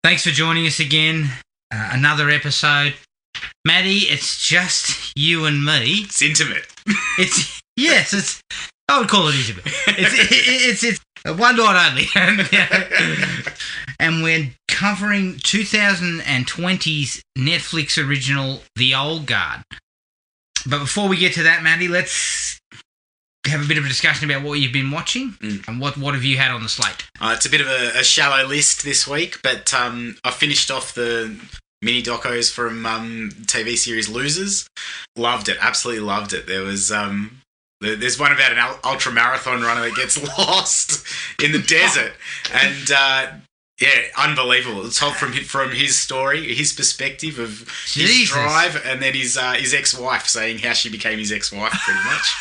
Thanks for joining us again. Another episode. Matty, it's just you and me. It's intimate. It's I would call it intimate. It's one night only. And we're covering 2020's Netflix original, The Old Guard. But before we get to that, Matty, let's have a bit of a discussion about what you've been watching and what have you had on the slate. It's a bit of a shallow list this week, but I finished off the mini docos from TV series Losers. Loved it, absolutely loved it. There's one about an ultra marathon runner that gets lost in the desert, and unbelievable. It's told from his story, his perspective of his drive, and then his ex-wife saying how she became his ex-wife, pretty much.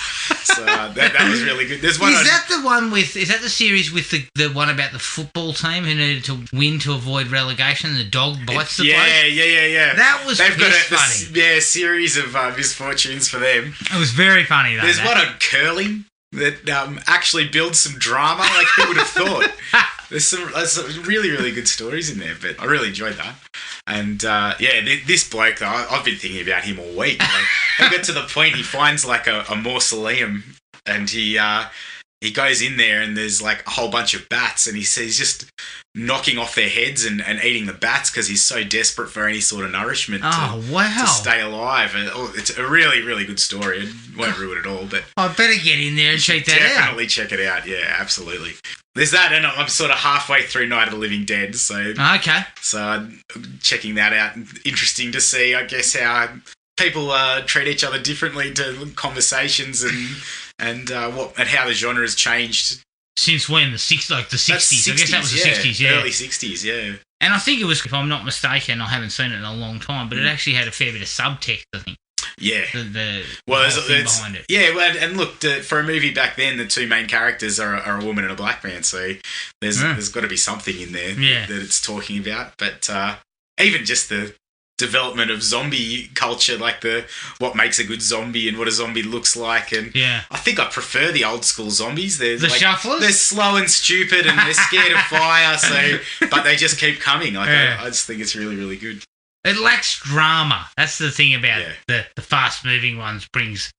So that was really good. There's one. Is that the series with the one about the football team who needed to win to avoid relegation? And the dog bites the bloke? Yeah. That was funny. Series of misfortunes for them. It was very funny though. There's one on curling that actually builds some drama. Like, who would have thought? There's some really, really good stories in there, but I really enjoyed that. And this bloke, though, I've been thinking about him all week. Like, I get to the point he finds like a mausoleum, and he goes in there, and there's like a whole bunch of bats, and he's just knocking off their heads and eating the bats because he's so desperate for any sort of nourishment to stay alive. And it's a really, really good story. I won't ruin it all, but I better get in there and check that out. Definitely check it out. Yeah, absolutely. There's that, and I'm sort of halfway through Night of the Living Dead, so I'm checking that out. Interesting to see, I guess, how people treat each other differently to conversations and how the genre has changed. Since when? The 60s? I guess that was the 60s, yeah. Early 60s, yeah. And I think it was, if I'm not mistaken, I haven't seen it in a long time, but it actually had a fair bit of subtext, I think. Yeah. The thing behind it. Yeah, well, and look, for a movie back then, the two main characters are a woman and a black man, so there's got to be something in there that it's talking about. But even just the development of zombie culture, like what makes a good zombie and what a zombie looks like, and I think I prefer the old school zombies. They're the shufflers. They're slow and stupid, and they're scared of fire. But they just keep coming. Like I just think it's really, really good. It lacks drama. That's the thing about the fast-moving ones. Brings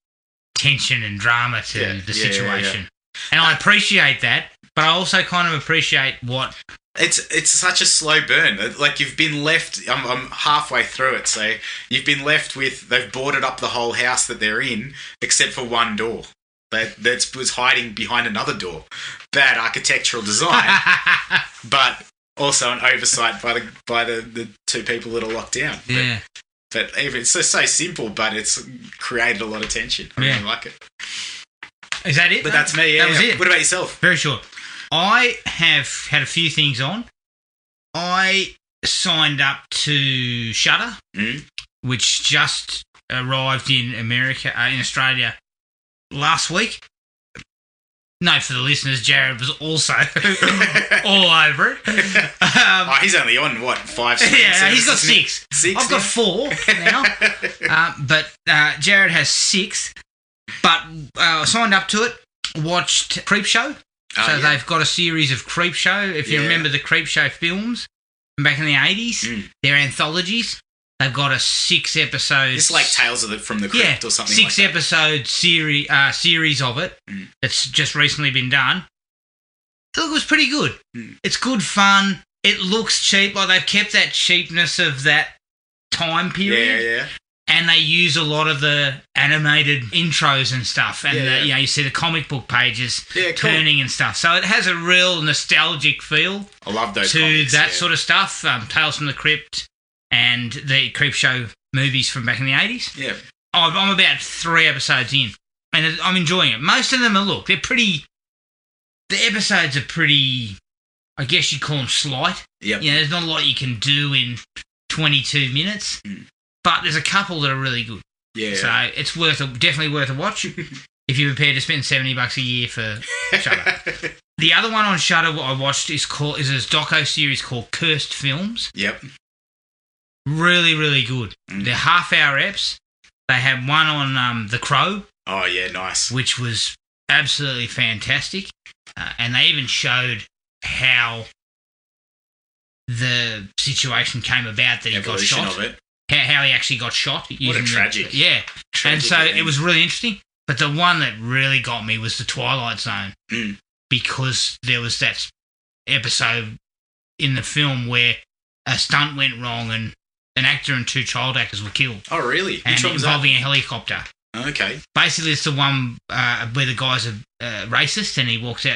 tension and drama to the situation. Yeah. And I appreciate that, but I also kind of appreciate what... It's such a slow burn. Like, you've been left... I'm halfway through it, so you've been left with... They've boarded up the whole house that they're in, except for one door. That was hiding behind another door. Bad architectural design, but... Also an oversight by the two people that are locked down. Yeah. But even it's so simple, but it's created a lot of tension. I really like it. Is that it? But that's me, yeah. That was it. What about yourself? Very short. I have had a few things on. I signed up to Shudder, which just arrived in Australia last week. No, for the listeners, Jared was also all over it. He's only on, 5 seasons? Yeah, he's got 6. I've got 4 now. But Jared has 6. But I signed up to it, watched Creepshow. They've got a series of Creepshow. If you remember the Creepshow films from back in the 80s, they're anthologies. They've got a 6 episodes. It's like Tales from the Crypt or something like that. 6 episode series of it that's just recently been done. Look, it was pretty good. It's good fun. It looks cheap. Like, they've kept that cheapness of that time period. Yeah. And they use a lot of the animated intros and stuff. And you see the comic book pages turning and stuff. So it has a real nostalgic feel. I love those to comics, that sort of stuff. Tales from the Crypt. And the Creepshow movies from back in the 80s. Yeah. I'm about 3 episodes in, and I'm enjoying it. Most of them they're pretty... The episodes are pretty... I guess you'd call them slight. Yep. There's not a lot you can do in 22 minutes, but there's a couple that are really good. Yeah. So it's definitely worth a watch if you're prepared to spend $70 a year for Shudder. The other one on Shudder what I watched is a doco series called Cursed Films. Yep. Really, really good. They're half-hour eps. They had one on The Crow. Oh, yeah, nice. Which was absolutely fantastic. And they even showed how the situation came about that he got shot. Of it. How he actually got shot. What a tragic. And so it was really interesting. But the one that really got me was the Twilight Zone. Because there was that episode in the film where a stunt went wrong and an actor and 2 child actors were killed. Oh, really? Which one was involving a helicopter. Okay. Basically, it's the one where the guy's a racist and he walks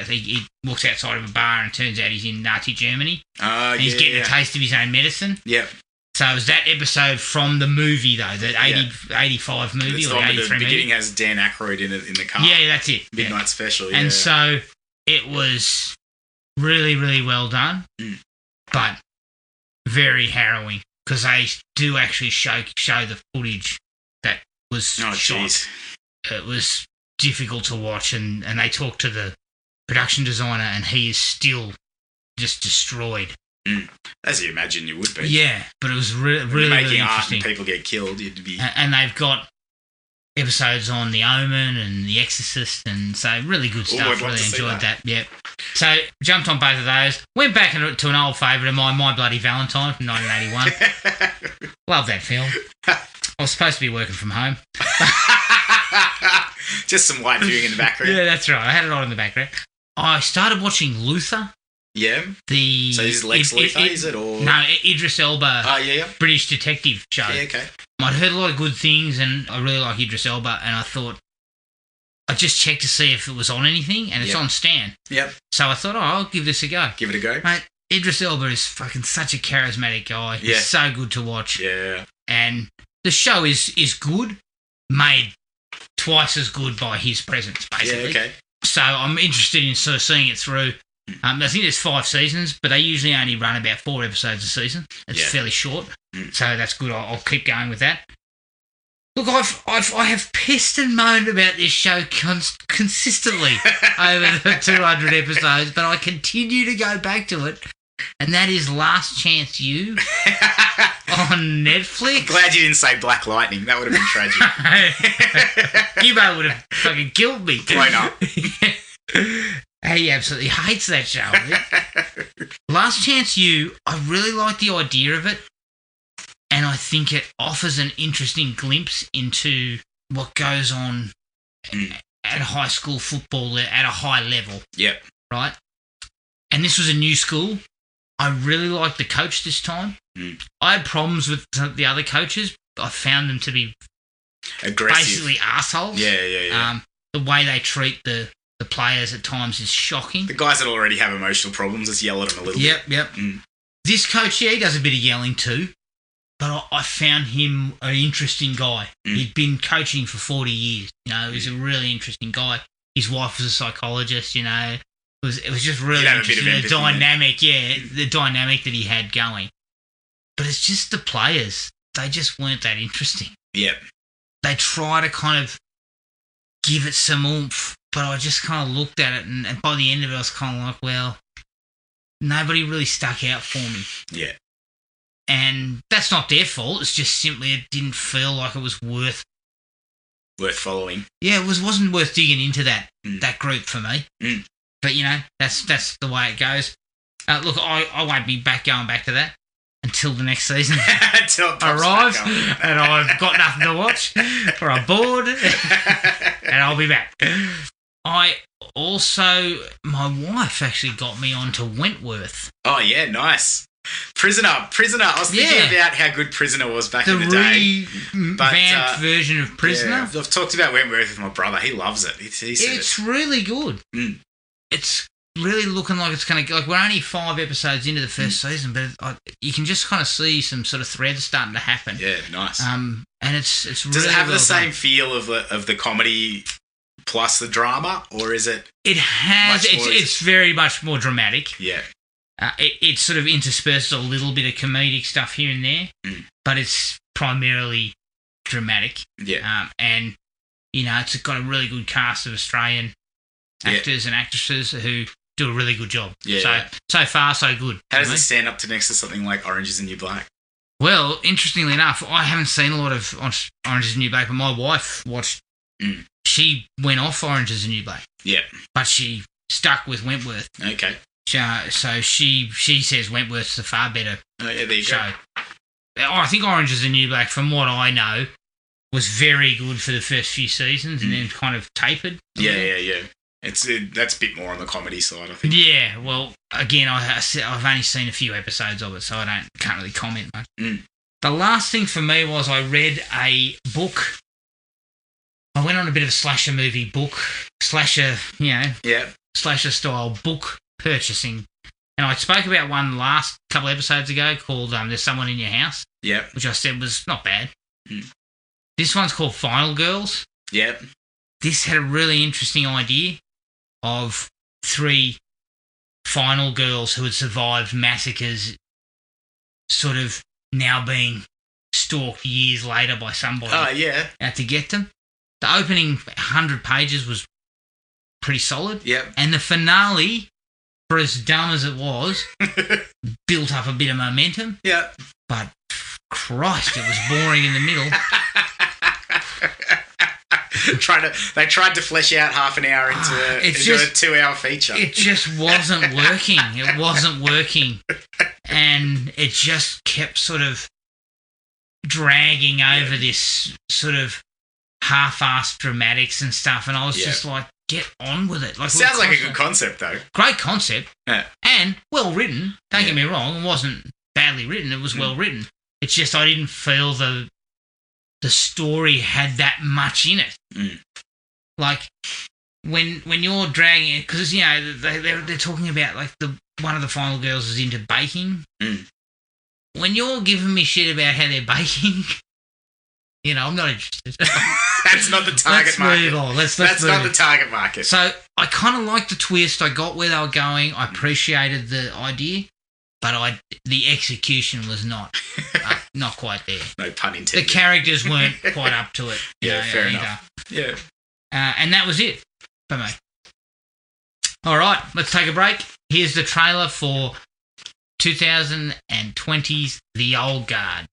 outside of a bar and turns out he's in Nazi Germany. And he's getting a taste of his own medicine. Yep. So it was that episode from the movie, though, the 85 movie or 83 movie. The beginning has Dan Aykroyd in it in the car. Yeah, that's it. Midnight Special, yeah. And so it was really, really well done, but very harrowing because they do actually show the footage that was shot. Geez. It was difficult to watch, and they talked to the production designer, and he is still just destroyed. As you imagine you would be. Yeah, but it was really, really making art interesting. and people get killed, you'd be... And they've got episodes on The Omen and The Exorcist, and so really good stuff. Really enjoyed that. Yep. So jumped on both of those. Went back to an old favourite of mine, My Bloody Valentine from 1981. Love that film. I was supposed to be working from home. Just some light viewing in the background. Yeah, that's right. I had it on in the background. I started watching Luther. Yeah. So this is Lex Luthor, is it? Or? No, Idris Elba. Oh, yeah. British detective show. Yeah, okay. I'd heard a lot of good things, and I really like Idris Elba, and I thought I'd just check to see if it was on anything, and it's on Stan. Yep. So I thought, I'll give this a go. Give it a go. Mate, Idris Elba is fucking such a charismatic guy. Yeah. He's so good to watch. Yeah. And the show is good, made twice as good by his presence, basically. Yeah, okay. So I'm interested in sort of seeing it through. I think there's 5 seasons, but they usually only run about 4 episodes a season. It's fairly short, so that's good. I'll keep going with that. Look, I have pissed and moaned about this show consistently over the 200 episodes, but I continue to go back to it, and that is Last Chance U on Netflix. I'm glad you didn't say Black Lightning. That would have been tragic. Gibbo would have fucking killed me. Why not? He absolutely hates that show. Last Chance U, I really like the idea of it, and I think it offers an interesting glimpse into what goes on at high school football at a high level. Yep. Right? And this was a new school. I really liked the coach this time. I had problems with the other coaches. I found them to be aggressive, basically assholes. Yeah. The way they treat the players at times is shocking. The guys that already have emotional problems, just yell at them a little bit. Yep. This coach, he does a bit of yelling too, but I found him an interesting guy. He'd been coaching for 40 years. He's a really interesting guy. His wife was a psychologist, It was just really interesting. The dynamic, the dynamic that he had going. But it's just the players. They just weren't that interesting. Yep. They try to kind of give it some oomph, but I just kind of looked at it, and by the end of it, I was kind of like, well, nobody really stuck out for me. Yeah. And that's not their fault. It's just simply it didn't feel like it was worth following. Yeah, it wasn't worth digging into that group for me. But, that's the way it goes. Look, I won't be going back to that until the next season arrives, and I've got nothing to watch, or I'm bored, and I'll be back. My wife actually got me onto Wentworth. Oh, yeah, nice. Prisoner. I was thinking about how good Prisoner was back in the day. The revamped version of Prisoner. Yeah, I've talked about Wentworth with my brother. He loves it. It's really good. It's really looking like it's going to go. Like, we're only 5 episodes into the first season, but you can just kind of see some sort of threads starting to happen. Yeah, nice. And it's really Does it have well the same done. feel of the comedy plus the drama, or is it? It has. It's very much more dramatic. Yeah. It sort of intersperses a little bit of comedic stuff here and there, but it's primarily dramatic. Yeah. And it's got a really good cast of Australian actors and actresses who do a really good job. Yeah. So far, so good. How does it stand up to next to something like Orange is the New Black? Well, interestingly enough, I haven't seen a lot of Orange is the New Black, but my wife watched. She went off Orange is the New Black. Yeah. But she stuck with Wentworth. Okay. So she says Wentworth's the far better there you show. go. I think Orange is the New Black, from what I know, was very good for the first few seasons and then kind of tapered. Yeah. That's a bit more on the comedy side, I think. Yeah, well, again, I've only seen a few episodes of it, so I can't really comment much. The last thing for me was I read a book. I went on a bit of a slasher movie book, slasher style book purchasing. And I spoke about one last couple episodes ago called There's Someone in Your House. Yep. Which I said was not bad. This one's called Final Girls. Yep. This had a really interesting idea of 3 final girls who had survived massacres sort of now being stalked years later by somebody. Oh, yeah. To get them. The opening 100 pages was pretty solid. Yep. And the finale, for as dumb as it was, built up a bit of momentum. Yep. But, Christ, it was boring in the middle. They tried to flesh out half an hour into a 2-hour feature. It just wasn't working. It wasn't working. And it just kept sort of dragging over this sort of half-assed dramatics and stuff. And I was just like, get on with it. Like, sounds like a good concept, though. Great concept. Yeah. And well written. Don't get me wrong. It wasn't badly written. It was well written. It's just I didn't feel the story had that much in it. Like when you're dragging it, because they're talking about like one of the final girls is into baking. When you're giving me shit about how they're baking, I'm not interested. That's not the target market. Move on. That's not the target market. So I kind of liked the twist. I got where they were going. I appreciated the idea, but the execution was not quite there. No pun intended. The characters weren't quite up to it. Fair enough. Yeah. And that was it for me. All right, let's take a break. Here's the trailer for 2020's The Old Guard.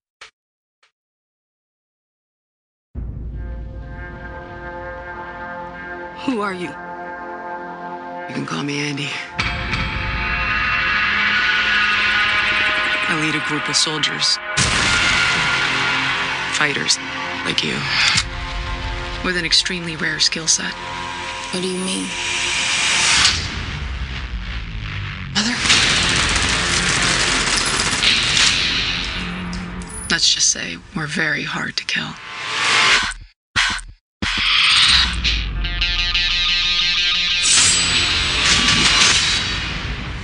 Who are you? You can call me Andy. I lead a group of soldiers. Fighters, like you. With an extremely rare skill set. What do you mean? Mother? Let's just say we're very hard to kill.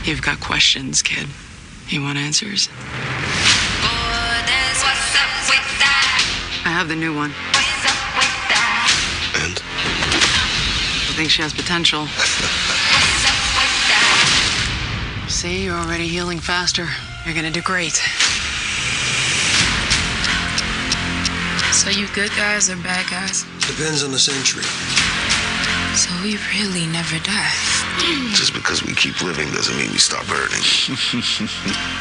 You've got questions, kid. You want answers? I have the new one. And? I think she has potential. See, you're already healing faster. You're gonna do great. So you good guys or bad guys? Depends on the century. So we really never die. Just because we keep living doesn't mean we stop hurting.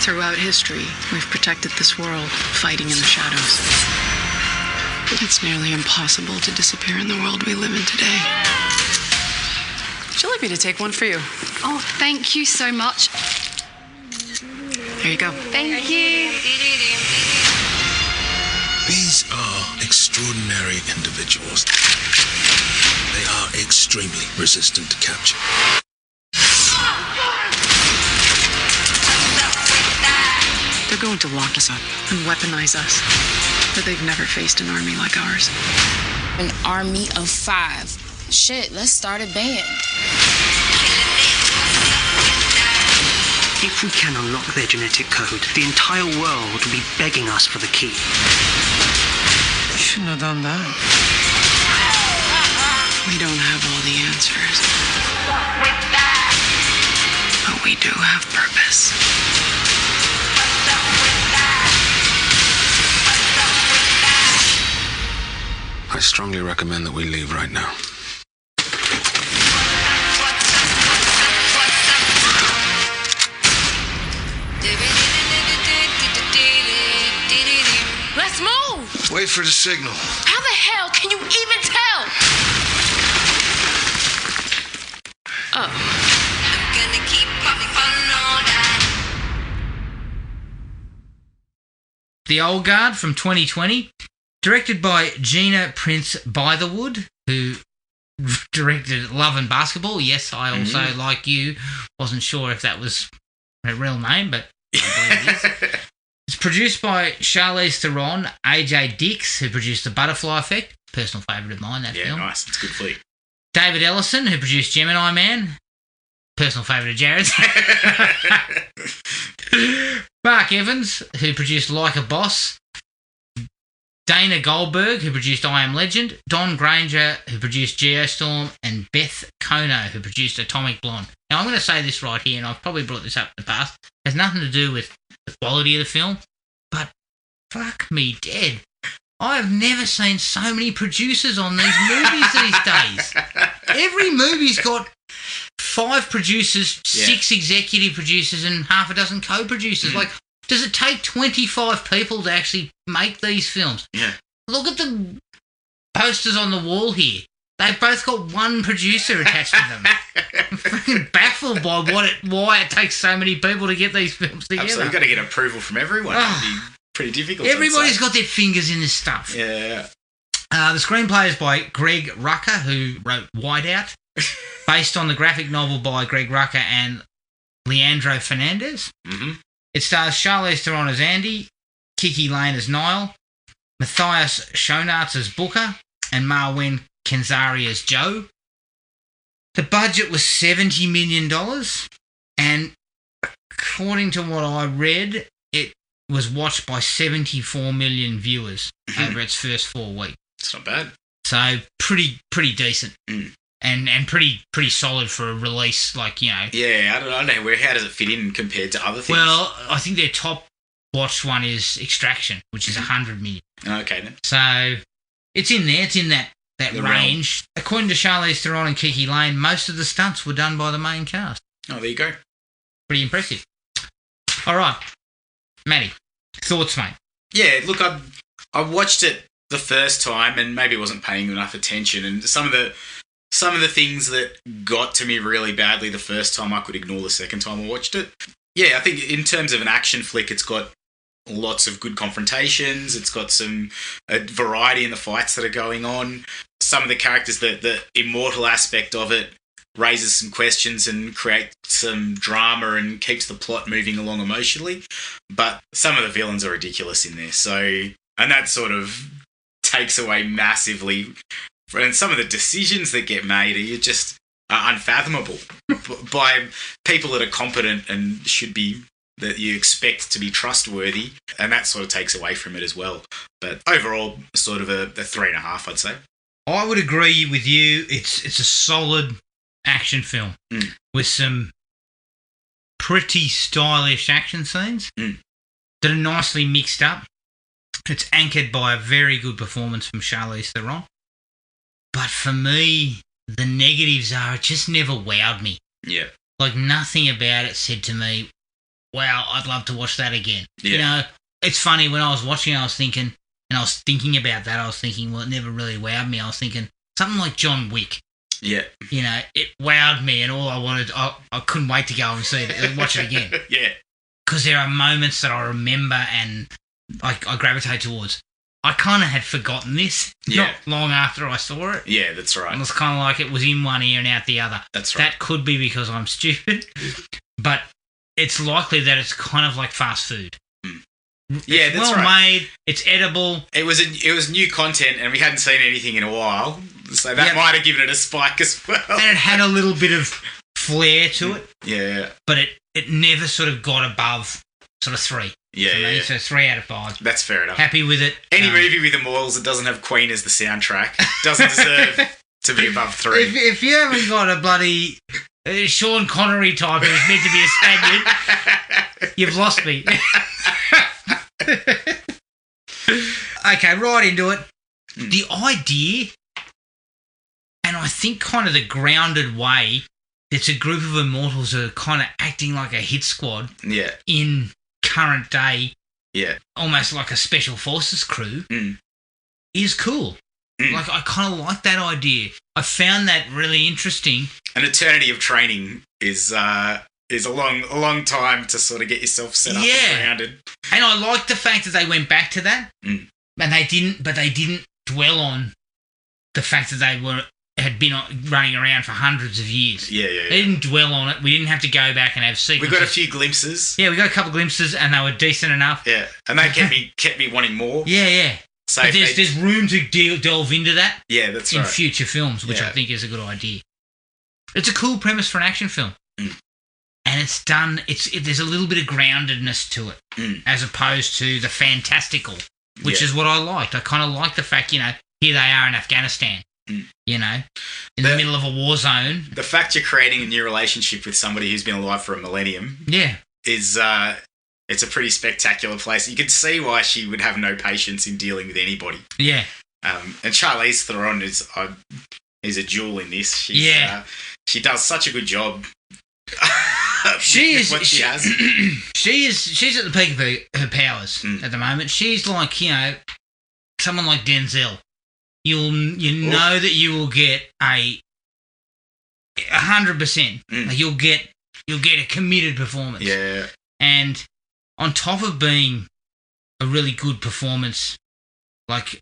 Throughout history, we've protected this world, fighting in the shadows. It's nearly impossible to disappear in the world we live in today. Would you like me to take one for you? Oh, thank you so much. Here you go. Thank you. These are extraordinary individuals. They are extremely resistant to capture. They're going to lock us up and weaponize us. But they've never faced an army like ours. An army of 5. Shit, let's start a band. If we can unlock their genetic code, the entire world will be begging us for the key. You shouldn't have done that. We don't have all the answers. But we do have purpose. I strongly recommend that we leave right now. Let's move! Wait for the signal. How the hell can you even tell? Oh. I'm gonna keep on The Old Guard from 2020, directed by Gina Prince Bythewood, who directed Love and Basketball. Yes, I also, like you, wasn't sure if that was her real name, but I believe it is. It's produced by Charlize Theron, AJ Dix, who produced The Butterfly Effect, personal favourite of mine, that film. Yeah, nice. It's a good flick. David Ellison, who produced Gemini Man, personal favourite of Jared's. Mark Evans, who produced Like a Boss. Dana Goldberg, who produced I Am Legend. Don Granger, who produced Geostorm. And Beth Kono, who produced Atomic Blonde. Now, I'm going to say this right here, and I've probably brought this up in the past. It has nothing to do with the quality of the film, but fuck me dead. I have never seen so many producers on these movies these days. Every movie's got 5 producers, 6 executive producers, and half a dozen co-producers. Like, does it take 25 people to actually make these films? Yeah. Look at the posters on the wall here. They've both got one producer attached to them. I'm fucking baffled by why it takes so many people to get these films together. Absolutely. You've got to get approval from everyone. It'd be pretty difficult. Everybody's got their fingers in this stuff. Yeah. The screenplay is by Greg Rucka, who wrote Whiteout, based on the graphic novel by Greg Rucka and Leandro Fernandez. Mm-hmm. It stars Charlize Theron as Andy, Kiki Lane as Niall, Matthias Schoenaerts as Booker, and Marwen Kenzari as Joe. The budget was $70 million, and according to what I read, it was watched by 74 million viewers over its first 4 weeks. It's not bad. So pretty decent, and pretty solid for a release. Like, you know. Yeah, I don't know. How does it fit in compared to other things? Well, I think their top watched one is Extraction, which is 100 million. Okay then. So it's in there. It's in that range. Realm. According to Charlize Theron and Kiki Lane, most of the stunts were done by the main cast. Oh, there you go. Pretty impressive. All right, Matty, thoughts, mate? Yeah, look, I watched it the first time and maybe wasn't paying enough attention, and some of the things that got to me really badly the first time I could ignore the second time I watched it. Yeah, I think in terms of an action flick, it's got lots of good confrontations. It's got some variety in the fights that are going on. Some of the characters, the immortal aspect of it raises some questions and creates some drama and keeps the plot moving along emotionally. But some of the villains are ridiculous in there. So, and that sort of takes away massively. And some of the decisions that get made are just unfathomable by people that are competent and should be, that you expect to be trustworthy, and that sort of takes away from it as well. But overall, sort of a 3.5, I'd say. I would agree with you. It's a solid action film with some pretty stylish action scenes that are nicely mixed up. It's anchored by a very good performance from Charlize Theron. But for me, the negatives are it just never wowed me. Yeah. Like, nothing about it said to me, wow, I'd love to watch that again. Yeah. You know, it's funny, when I was watching, I was thinking about that, I was thinking, well, it never really wowed me. I was thinking, something like John Wick. Yeah. You know, it wowed me, and all I wanted, I couldn't wait to go and see it, watch it again. Yeah. Because there are moments that I remember and I gravitate towards. I kind of had forgotten this not long after I saw it. Yeah, that's right. It was kind of like it was in one ear and out the other. That's right. That could be because I'm stupid, but it's likely that it's kind of like fast food. Yeah, it's that's well right. made. It's edible. It was new content, and we hadn't seen anything in a while, so that might have given it a spike as well. And it had a little bit of flair to it. Yeah, but it never sort of got above sort of 3. Yeah. So 3 out of 5. That's fair enough. Happy with it. Any movie with Immortals that doesn't have Queen as the soundtrack doesn't deserve to be above 3. If you haven't got a bloody Sean Connery type who's meant to be a Spaniard, you've lost me. Okay, right into it. The idea, and I think kind of the grounded way, it's a group of immortals that are kind of acting like a hit squad in current day, almost like a special forces crew, is cool. Like, I kind of like that idea. I found that really interesting. An eternity of training is is a long time to sort of get yourself set up and grounded. And I like the fact that they went back to that, and they didn't dwell on the fact that they had been running around for hundreds of years. Yeah. They didn't dwell on it. We didn't have to go back and have sequences. We got a few glimpses. Yeah, we got a couple of glimpses, and they were decent enough. Yeah, and they kept me wanting more. Yeah. So but there's room to delve into that. Yeah, that's right. In future films, which I think is a good idea. It's a cool premise for an action film, and it's done. There's a little bit of groundedness to it, as opposed to the fantastical, which is what I liked. I kind of like the fact, here they are in Afghanistan. In the middle of a war zone. The fact you're creating a new relationship with somebody who's been alive for a millennium, is it's a pretty spectacular place. You can see why she would have no patience in dealing with anybody. Yeah, and Charlize Theron is a jewel in this. She does such a good job. She's at the peak of her powers at the moment. She's like someone like Denzel. You know that you will get 100%. You'll get a committed performance. Yeah. And on top of being a really good performance, like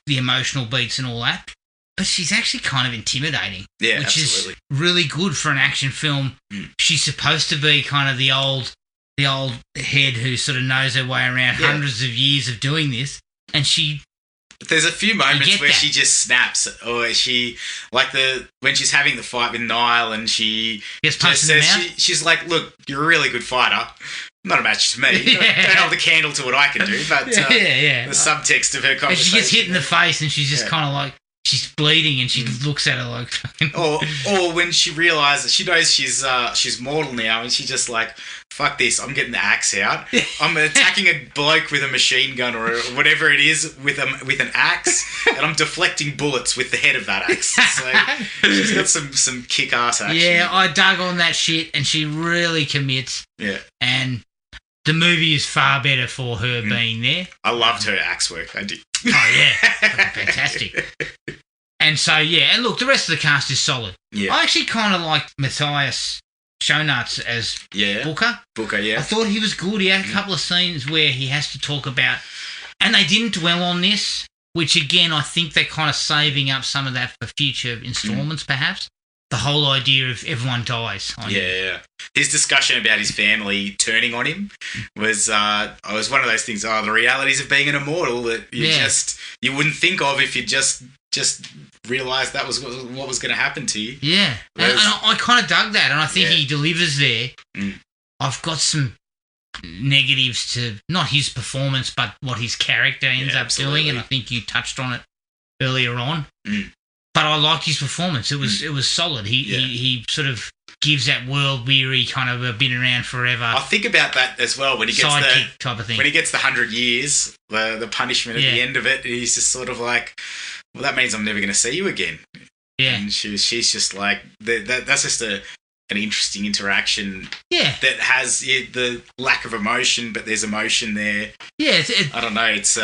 the emotional beats and all that, but she's actually kind of intimidating. Yeah, which absolutely. is really good for an action film. She's supposed to be kind of the old head who sort of knows her way around hundreds of years of doing this, and she. There's a few moments where she just snaps, or she when she's having the fight with Niall, and she just says she's like, "Look, you're a really good fighter. Not a match to me. Don't hold a candle to what I can do." But the subtext of her conversation, and she gets hit in the face, and she's just kind of like she's bleeding, and she looks at her like, or when she realizes she knows she's mortal now, and she's just like, fuck this, I'm getting the axe out. I'm attacking a bloke with a machine gun or whatever it is with an axe, and I'm deflecting bullets with the head of that axe. So she's got some kick-ass action. Yeah, I dug on that shit, and she really commits. Yeah. And the movie is far better for her being there. I loved her axe work. I did. Oh, yeah. Fantastic. And so, and look, the rest of the cast is solid. Yeah. I actually kind of liked Matthias Schoenaerts as Booker. Booker, yeah. I thought he was good. He had a couple of scenes where he has to talk about, and they didn't dwell on this, which again, I think they're kind of saving up some of that for future installments, perhaps. The whole idea of everyone dies. Yeah. His discussion about his family turning on him was one of those things. The realities of being an immortal that you wouldn't think of if you just realised that was what was going to happen to you. Yeah, and I kind of dug that, and I think he delivers there. I've got some negatives to not his performance, but what his character ends up doing, and I think you touched on it earlier on. But I liked his performance. It was solid. He sort of gives that world weary kind of been around forever. I think about that as well when he gets sidekick type of thing. When he gets the 100 years, the punishment at the end of it, he's just sort of like, well, that means I'm never going to see you again. Yeah, and she's just like that's just an interesting interaction. Yeah, that has the lack of emotion, but there's emotion there. Yeah, I don't know. It's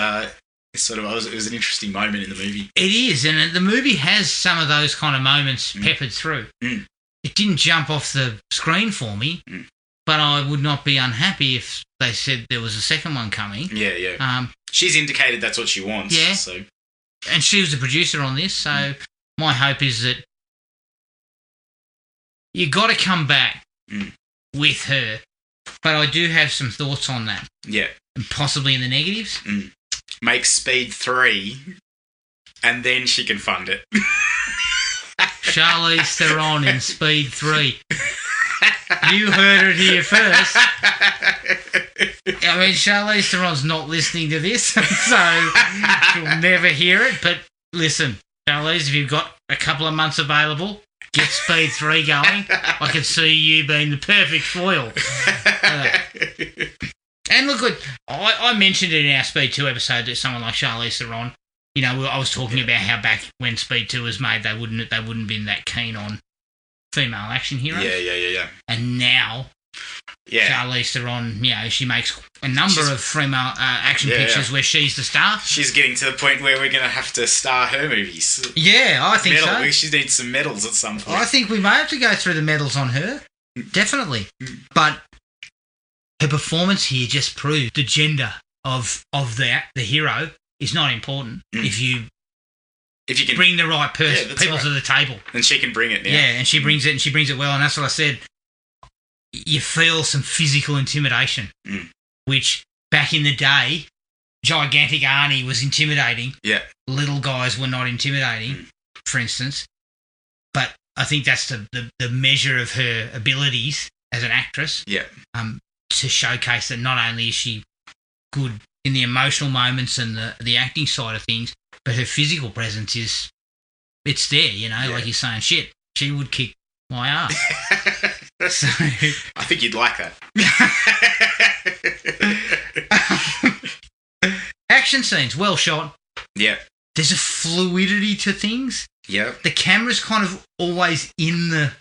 sort of it was an interesting moment in the movie. It is, and the movie has some of those kind of moments peppered through. It didn't jump off the screen for me, but I would not be unhappy if they said there was a second one coming. Yeah. She's indicated that's what she wants. Yeah. So. And she was the producer on this, so my hope is that you got to come back with her. But I do have some thoughts on that. Yeah. And possibly in the negatives. Make Speed 3, and then she can fund it. Charlize Theron in Speed 3. You heard it here first. I mean, Charlize Theron's not listening to this, so she'll never hear it. But listen, Charlize, if you've got a couple of months available, get Speed 3 going. I can see you being the perfect foil. And look, I mentioned it in our Speed 2 episode that someone like Charlize Theron, I was talking about how back when Speed 2 was made, they wouldn't have been that keen on female action heroes. Yeah. And now, Charlize Theron, she makes a number of female action pictures where she's the star. She's getting to the point where we're going to have to star her movies. Yeah, I think so. She needs some medals at some point. I think we may have to go through the medals on her. definitely. But her performance here just proved the gender of the hero is not important if you can bring the right people to the table. And she can bring it now. Yeah, and she brings it well, and that's what I said. You feel some physical intimidation, which back in the day, gigantic Arnie was intimidating. Yeah. Little guys were not intimidating, for instance. But I think that's the measure of her abilities as an actress. Yeah. To showcase that not only is she good in the emotional moments and the acting side of things, but her physical presence it's there, like you're saying, shit, she would kick my ass. So, I think you'd like that. Action scenes, well shot. Yeah. There's a fluidity to things. Yeah. The camera's kind of always in the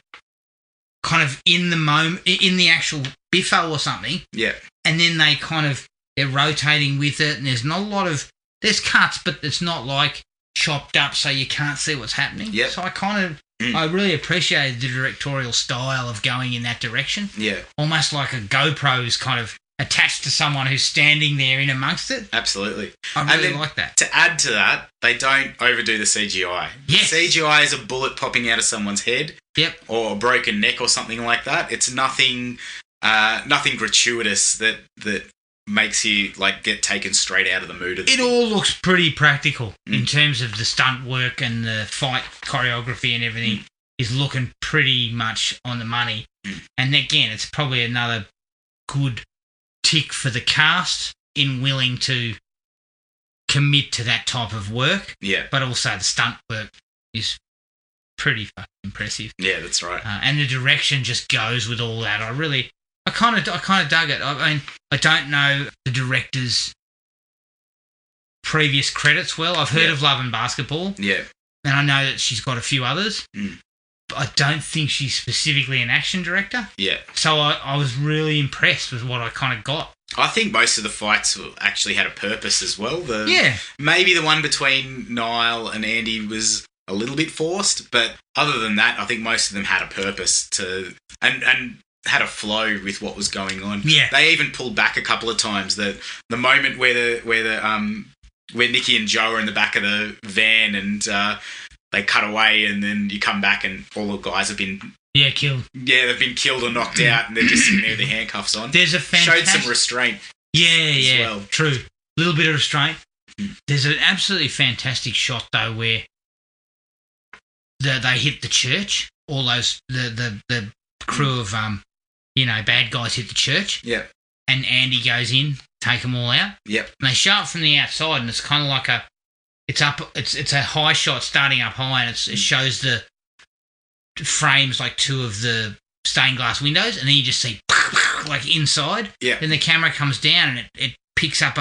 moment, in the actual biffo or something. Yeah. And then they're rotating with it, and there's cuts, but it's not like chopped up so you can't see what's happening. Yeah. So I really appreciated the directorial style of going in that direction. Yeah. Almost like a GoPro is kind of attached to someone who's standing there in amongst it. Absolutely. I really like that. To add to that, they don't overdo the CGI. Yes. CGI is a bullet popping out of someone's head. Yep. Or a broken neck or something like that. It's nothing gratuitous that makes you get taken straight out of the mood of the thing. All looks pretty practical in terms of the stunt work and the fight choreography and everything is looking pretty much on the money. And again, it's probably another good tick for the cast in willing to commit to that type of work. Yeah. But also the stunt work is pretty fucking impressive. Yeah, that's right. And the direction just goes with all that. I kind of dug it. I mean, I don't know the director's previous credits well. I've heard of Love and Basketball. Yeah. And I know that she's got a few others. But I don't think she's specifically an action director. Yeah. So I was really impressed with what I kind of got. I think most of the fights actually had a purpose as well. Maybe the one between Niall and Andy was a little bit forced, but other than that, I think most of them had a purpose and had a flow with what was going on. Yeah. They even pulled back a couple of times. The moment where Nikki and Joe are in the back of the van and they cut away, and then you come back and all the guys have been killed. Yeah, they've been killed or knocked out, and they're just sitting there with their handcuffs on. There's a fantastic... Showed some restraint. Yeah, well. True. A little bit of restraint. There's an absolutely fantastic shot though where they hit the church. All those the crew of bad guys hit the church. Yeah. And Andy goes in, take them all out. Yep. And they show it from the outside, and it's kind of like it's a high shot starting up high, and it shows the frames like two of the stained glass windows, and then you just see like inside. Yeah. Then the camera comes down and it picks up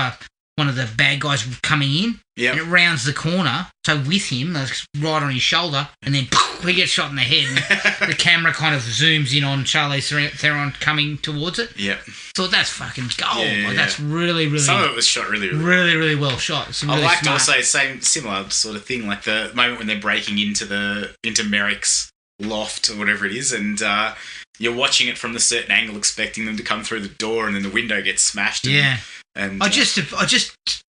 one of the bad guys coming in. Yeah. And it rounds the corner, so with him, that's right on his shoulder, and then he gets shot in the head, and the camera kind of zooms in on Charlize Theron coming towards it. Yeah. So that's fucking gold. Yeah. That's really, really... Some of it was shot really, really really, really well shot. It's really I liked smart. also similar sort of thing, like the moment when they're breaking into Merrick's loft or whatever it is, and you're watching it from a certain angle, expecting them to come through the door, and then the window gets smashed. And I just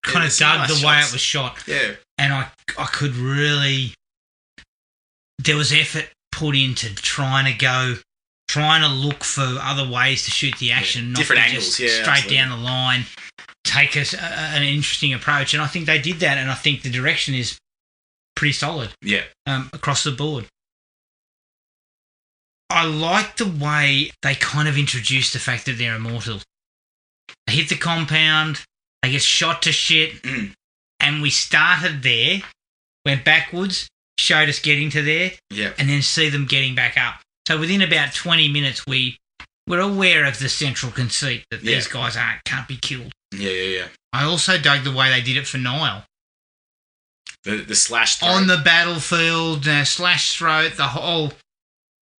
kind of dug the way it was shot. Yeah. And I could really... There was effort put into trying to look for other ways to shoot the action. Not different just angles, straight absolutely. down the line, take an interesting approach. And I think they did that, and I think the direction is pretty solid. Yeah. Across the board. I like the way they kind of introduced the fact that they're immortal. They hit the compound, they get shot to shit, and we started there, went backwards, showed us getting to there, and then see them getting back up. So within about 20 minutes, we're aware of the central conceit that these guys can't be killed. Yeah. I also dug the way they did it for Niall. The slash throat. On the battlefield, slash throat,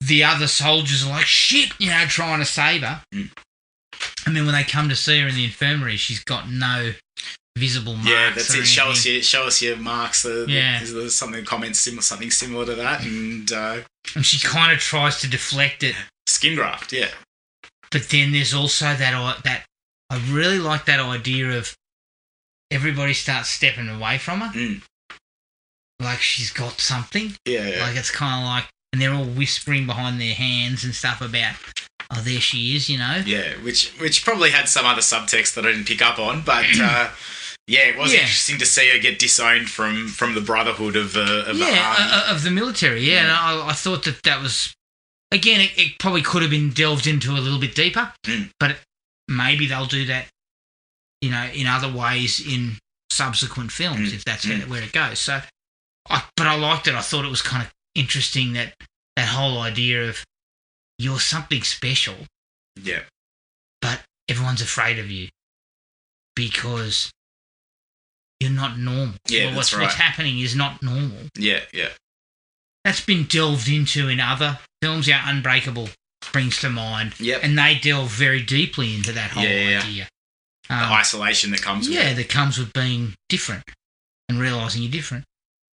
the other soldiers are like, shit, trying to save her. And then when they come to see her in the infirmary, she's got no visible marks. Yeah, that's it. Show anything. us your marks. There's something similar to that, and she kind of tries to deflect it Skin graft, yeah. But then there's also that I really like that idea of everybody starts stepping away from her. Like she's got something. Yeah. Like it's kind of like, and they're all whispering behind their hands and stuff about, oh, there she is, you know? Yeah, which probably had some other subtext that I didn't pick up on, but it was interesting to see her get disowned from the brotherhood of the army. Of the military, yeah. And I thought that was, again, it probably could have been delved into a little bit deeper, but maybe they'll do that, you know, in other ways in subsequent films if that's where it goes. So, but I liked it. I thought it was kind of interesting that whole idea of you're something special, but everyone's afraid of you because you're not normal. Yeah, what's happening is not normal. Yeah. That's been delved into in other films. Yeah, Unbreakable springs to mind. Yep. And they delve very deeply into that whole idea. The isolation that comes with it. Yeah, that comes with being different and realising you're different.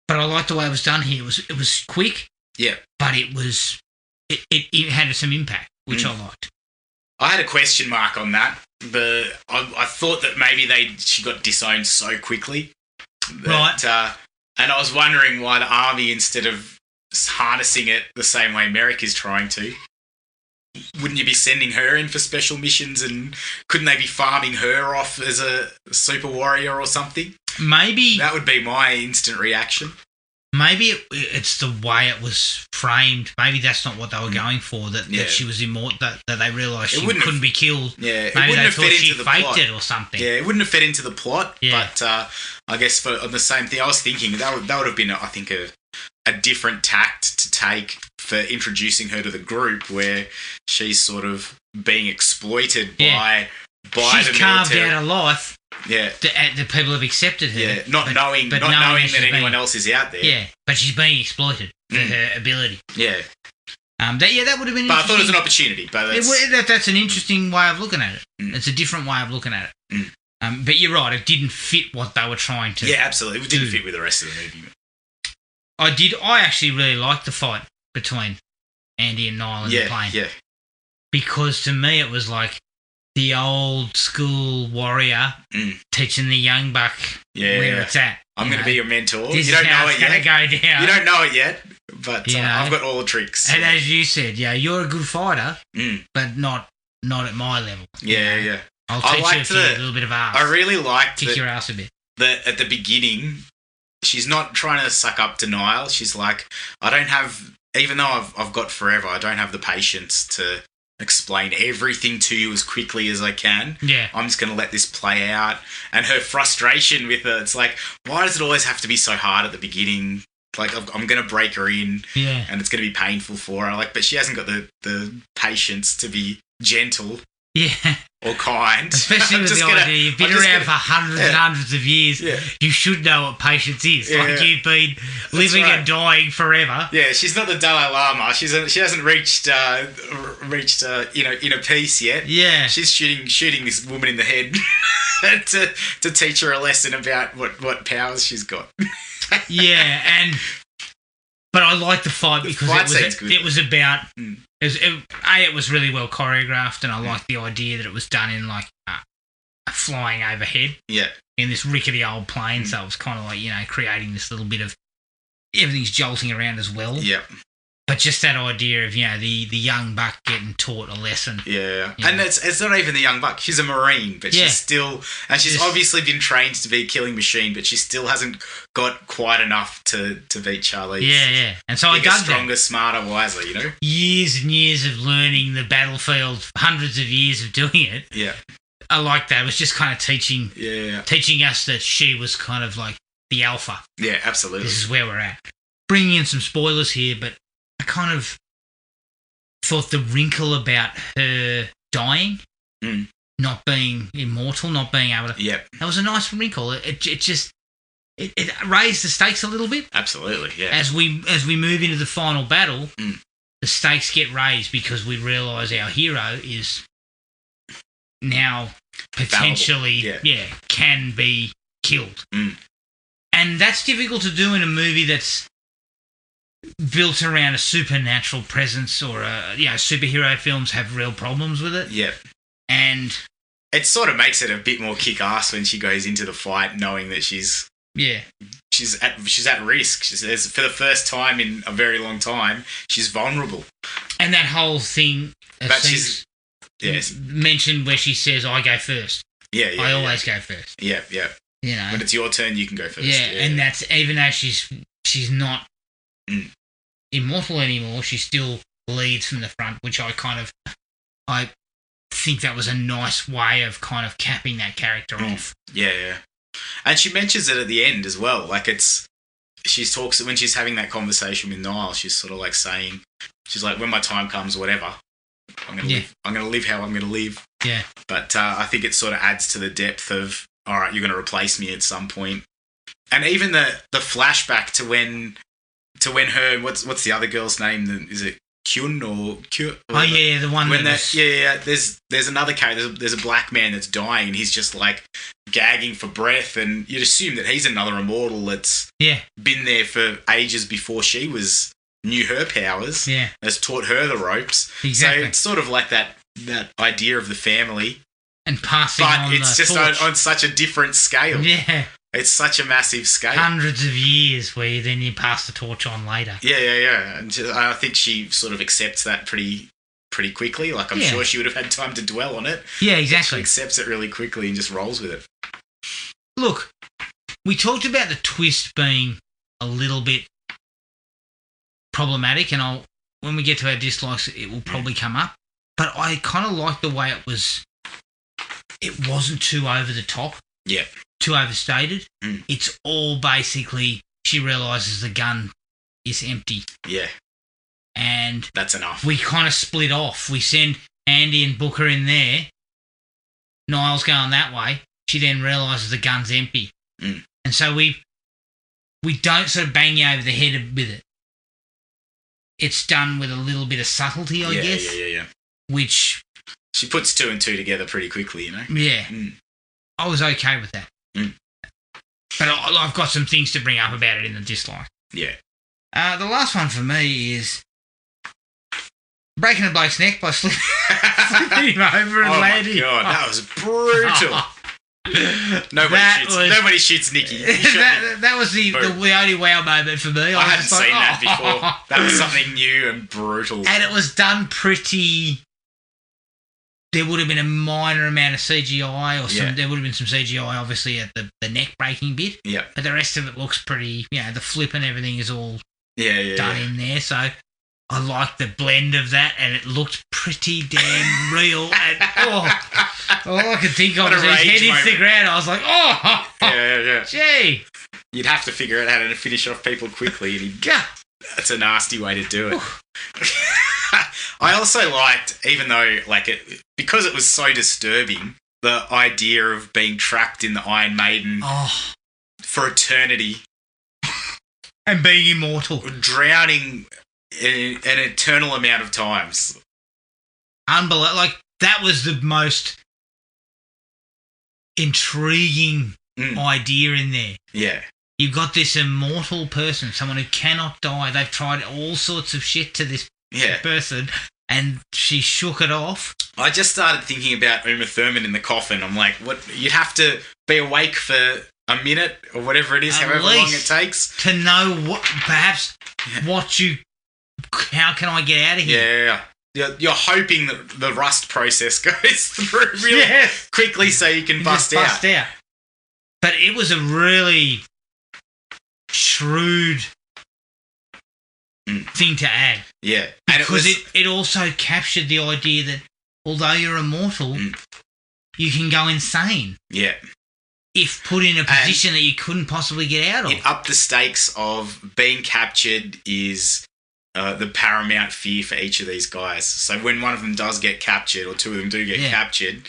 But I like the way it was done here. It was quick. Yeah. But it had some impact, which I liked. I had a question mark on that. I thought that maybe she got disowned so quickly. Right. And I was wondering why the army, instead of harnessing it the same way America's trying to, wouldn't you be sending her in for special missions, and couldn't they be farming her off as a super warrior or something? Maybe. That would be my instant reaction. Maybe it's the way it was framed. Maybe that's not what they were going for, that she was immortal, that they realised she couldn't be killed. Yeah, maybe they thought she faked it or something. Yeah, it wouldn't have fed into the plot, but I guess on the same thing, I was thinking that would have been, I think, a different tact to take for introducing her to the group, where she's sort of being exploited by the military. She's carved out a life. Yeah, the people have accepted her. Yeah, not knowing that anyone else is out there. Yeah, but she's being exploited for her ability. Yeah. That would have been. But I thought it was an opportunity. But that's an interesting way of looking at it. It's a different way of looking at it. But you're right; it didn't fit what they were trying to. Yeah, absolutely, it didn't fit with the rest of the movie. I actually really liked the fight between Andy and Niall in the plane. Yeah. Because to me, it was like the old school warrior teaching the young buck where it's at. I'm going to be your mentor. You don't know it yet. Go down. You don't know it yet, but I've got all the tricks. And as you said, you're a good fighter, but not at my level. Yeah. I'll teach you a little bit of ass. I really liked kick your ass a bit. That at the beginning, she's not trying to suck up to Niall. She's like, I don't have, even though I've got forever, I don't have the patience to explain everything to you as quickly as I can. Yeah. I'm just going to let this play out. And her frustration with it, it's like, why does it always have to be so hard at the beginning? Like, I'm going to break her in, and it's going to be painful for her. Like, but she hasn't got the patience to be gentle. Yeah. Or kind. Especially with the idea you've been around for hundreds and hundreds of years. Yeah. You should know what patience is. Yeah. Like you've been living and dying forever. Yeah, she's not the Dalai Lama. She hasn't reached inner peace yet. Yeah. She's shooting this woman in the head to teach her a lesson about what powers she's got. Yeah, but I like the fight because it was about. It was really well choreographed, and I liked the idea that it was done in like flying overhead. Yeah. In this rickety old plane, so it was kind of like creating this little bit of everything's jolting around as well. Yeah. But just that idea of the young buck getting taught a lesson. Yeah, and it's not even the young buck. She's a Marine, but she's still, and she's obviously been trained to be a killing machine, but she still hasn't got quite enough to beat Charlize. Yeah. And so I dug stronger, smarter, wiser. Years and years of learning the battlefield, hundreds of years of doing it. Yeah, I like that. It was just kind of teaching us that she was kind of like the alpha. Yeah, absolutely. This is where we're at. Bringing in some spoilers here, but I kind of thought the wrinkle about her dying, not being immortal, not being able to... Yep. That was a nice wrinkle. It raised the stakes a little bit. Absolutely, yeah. As we move into the final battle, the stakes get raised because we realise our hero is now potentially, can be killed. And that's difficult to do in a movie that's built around a supernatural presence or superhero films have real problems with it. Yeah. And it sort of makes it a bit more kick-ass when she goes into the fight knowing that she's at risk. She's for the first time in a very long time, she's vulnerable. And that whole thing mentioned where she says, I go first. Yeah, I always go first. Yeah. You know. When it's your turn, you can go first. Yeah, and that's even though she's not immortal anymore, she still leads from the front, which I think that was a nice way of kind of capping that character off. Yeah. And she mentions it at the end as well. Like she talks when she's having that conversation with Niall. She's sort of like saying, she's like, when my time comes, whatever, I'm gonna live. I'm gonna live how I'm gonna live. Yeah. But I think it sort of adds to the depth of, all right, you're gonna replace me at some point. And even the flashback to when her what's the other girl's name? Is it Kyun or Kyun? Oh yeah, the one when there's another character. There's a black man that's dying, and he's just like gagging for breath, and you'd assume that he's another immortal that's been there for ages before she knew her powers. Yeah, has taught her the ropes. Exactly. So it's sort of like that idea of the family and passing on the torch. But it's just on such a different scale. Yeah. It's such a massive scale. Hundreds of years where then you pass the torch on later. Yeah. And I think she sort of accepts that pretty quickly. Like, I'm sure she would have had time to dwell on it. Yeah, exactly. She accepts it really quickly and just rolls with it. Look, we talked about the twist being a little bit problematic, and when we get to our dislikes, it will probably come up. But I kind of like the way it was. It wasn't too over the top. Yeah. Too overstated. It's all basically she realises the gun is empty. Yeah. And that's enough. We kind of split off. We send Andy and Booker in there. Niall's going that way. She then realises the gun's empty. And so we don't sort of bang you over the head with it. It's done with a little bit of subtlety, I guess. Yeah. Which she puts two and two together pretty quickly, you know? Yeah. I was okay with that. But I've got some things to bring up about it in the dislike. Yeah. The last one for me is breaking a bloke's neck by slipping him over and landing. Oh my God, that was brutal. Nobody shoots Nicky. That was the only wow moment for me. I hadn't seen that before. That was something new and brutal. And it was done pretty... There would have been a minor amount of CGI, or there would have been some CGI, obviously, at the neck breaking bit. Yeah. But the rest of it looks pretty, the flip and everything is all done in there. So I like the blend of that, and it looked pretty damn real. And all I could think of was his head hits the ground. I was like, yeah. Gee. You'd have to figure out how to finish off people quickly. That's a nasty way to do it. I also liked, even though, because it was so disturbing, the idea of being trapped in the Iron Maiden for eternity. And being immortal. Drowning an eternal amount of times. Unbelievable. That was the most intriguing idea in there. Yeah. You've got this immortal person, someone who cannot die. They've tried all sorts of shit to this person, and she shook it off. I just started thinking about Uma Thurman in the coffin. I'm like, what? You'd have to be awake for a minute or whatever it is, however long it takes. To know how can I get out of here? Yeah. You're hoping that the rust process goes through really quickly so you can bust out. But it was a really shrewd thing to add. Yeah. Because it also captured the idea that although you're immortal, you can go insane. Yeah. If put in a position that you couldn't possibly get out of. It upped the stakes of being captured is the paramount fear for each of these guys. So when one of them does get captured, or two of them do get captured,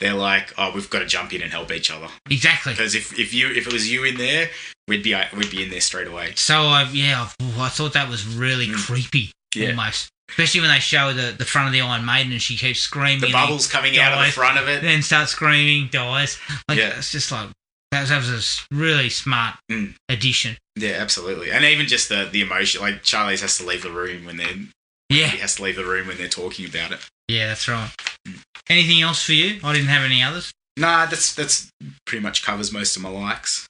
they're like, "Oh, we've got to jump in and help each other." Exactly. Because if it was you in there, we'd be in there straight away. So I thought that was really creepy, almost. Especially when they show the front of the Iron Maiden and she keeps screaming. The bubbles coming out of the front of it. Then starts screaming, dies. It's just like, That was a really smart addition. Yeah, absolutely. And even just the emotion, like Charlize has to leave the room when they're... Yeah. He has to leave the room when they're talking about it. Yeah, that's right. Anything else for you? I didn't have any others. Nah, that's pretty much covers most of my likes.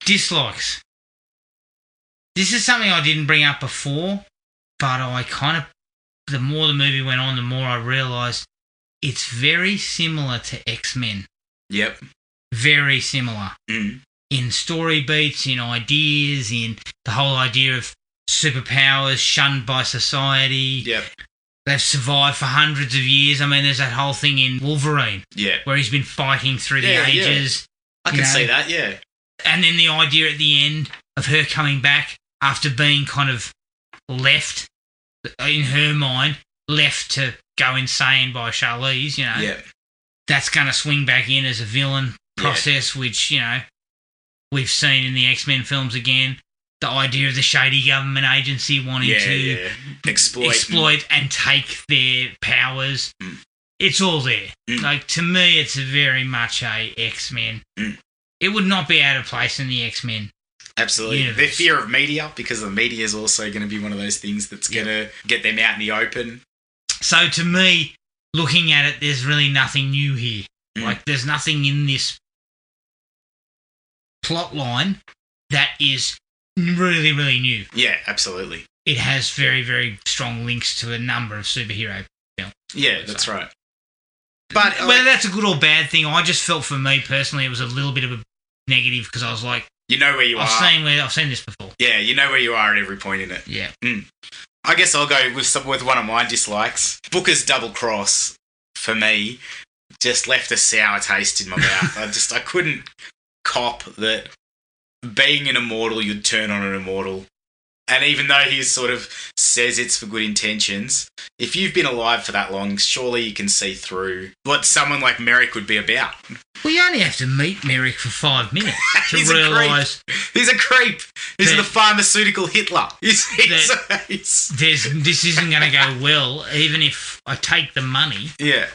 Dislikes. This is something I didn't bring up before, but I kind of... The more the movie went on, the more I realised it's very similar to X-Men. Yep. Very similar. In story beats, in ideas, in the whole idea of superpowers shunned by society. Yep. They've survived for hundreds of years. I mean, there's that whole thing in Wolverine. Yeah. Where he's been fighting through the ages. I can see that, yeah. And then the idea at the end of her coming back after being kind of left, in her mind, left to go insane by Charlize, Yeah. That's going to swing back in as a villain process, which, we've seen in the X-Men films again. The idea of the shady government agency wanting to exploit and take their powers. It's all there. Like, to me, it's very much a X-Men. It would not be out of place in the X-Men. Absolutely. universe. Their fear of media, because the media is also going to be one of those things that's going to get them out in the open. So, to me, looking at it, there's really nothing new here. Like, there's nothing in this plot line that is really, really new. Yeah, absolutely. It has very, very strong links to a number of superhero films. Yeah, that's right. But whether that's a good or bad thing, I just felt for me personally it was a little bit of a negative because I was like, you know where you are. I've seen this before. Yeah, you know where you are at every point in it. Yeah. I guess I'll go with one of my dislikes. Booker's double cross for me just left a sour taste in my mouth. I couldn't cop that being an immortal, you'd turn on an immortal. And even though he sort of says it's for good intentions, if you've been alive for that long, surely you can see through what someone like Merrick would be about. Well, you only have to meet Merrick for 5 minutes to He's realise... He's a creep. He's the pharmaceutical Hitler. This isn't going to go well, even if I take the money. Yeah.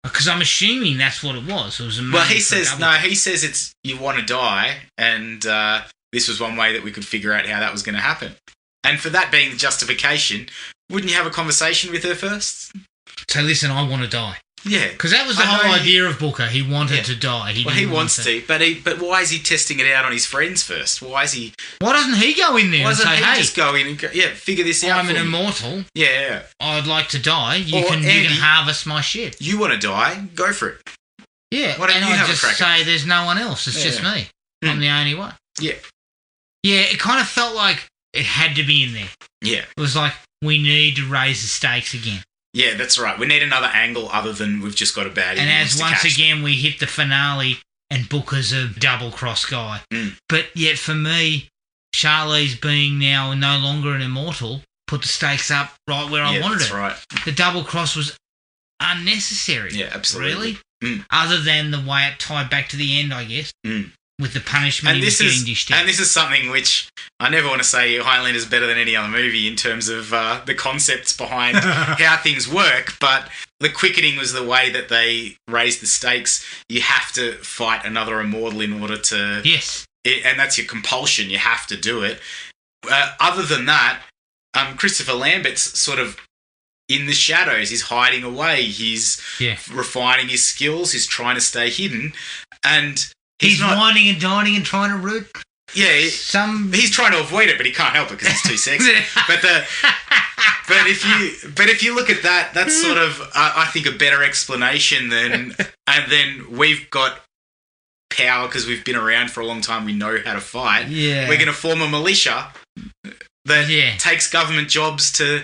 Because I'm assuming that's what it was. It was a Well, he says it's you want to die, and this was one way that we could figure out how that was going to happen. And for that being the justification, wouldn't you have a conversation with her first? So listen, I want to die. Yeah. Because that was the whole idea of Booker. He wanted to die. He wants to. But why is he testing it out on his friends first? Why doesn't he go in there and say, hey, just go in and figure this out? I'm an immortal. Yeah. I'd like to die. You can harvest my shit. You want to die? Go for it. Yeah. Why don't you have a crack? Say there's no one else. It's just me. I'm the only one. Yeah. Yeah, it kind of felt like it had to be in there. Yeah. It was like, we need to raise the stakes again. Yeah, that's right. We need another angle other than we've just got a baddie. And as once again we hit the finale and Booker's a double-cross guy. But yet for me, Charlize being now no longer an immortal put the stakes up right where I wanted it. Yeah, that's right. The double-cross was unnecessary. Yeah, absolutely. Really? Other than the way it tied back to the end, I guess. With the punishment he was getting dished out. And this is something which I never want to say Highlander's better than any other movie in terms of the concepts behind how things work, but the quickening was the way that they raised the stakes. You have to fight another immortal in order to... Yes. And that's your compulsion. You have to do it. Other than that, Christopher Lambert's sort of in the shadows. He's hiding away. He's refining his skills. He's trying to stay hidden. And... He's whining and dining and trying to root. Yeah, he's trying to avoid it, but he can't help it because he's too sexy. but if you look at that, that's sort of I think a better explanation than. And then we've got power because we've been around for a long time. We know how to fight. Yeah, we're going to form a militia that takes government jobs to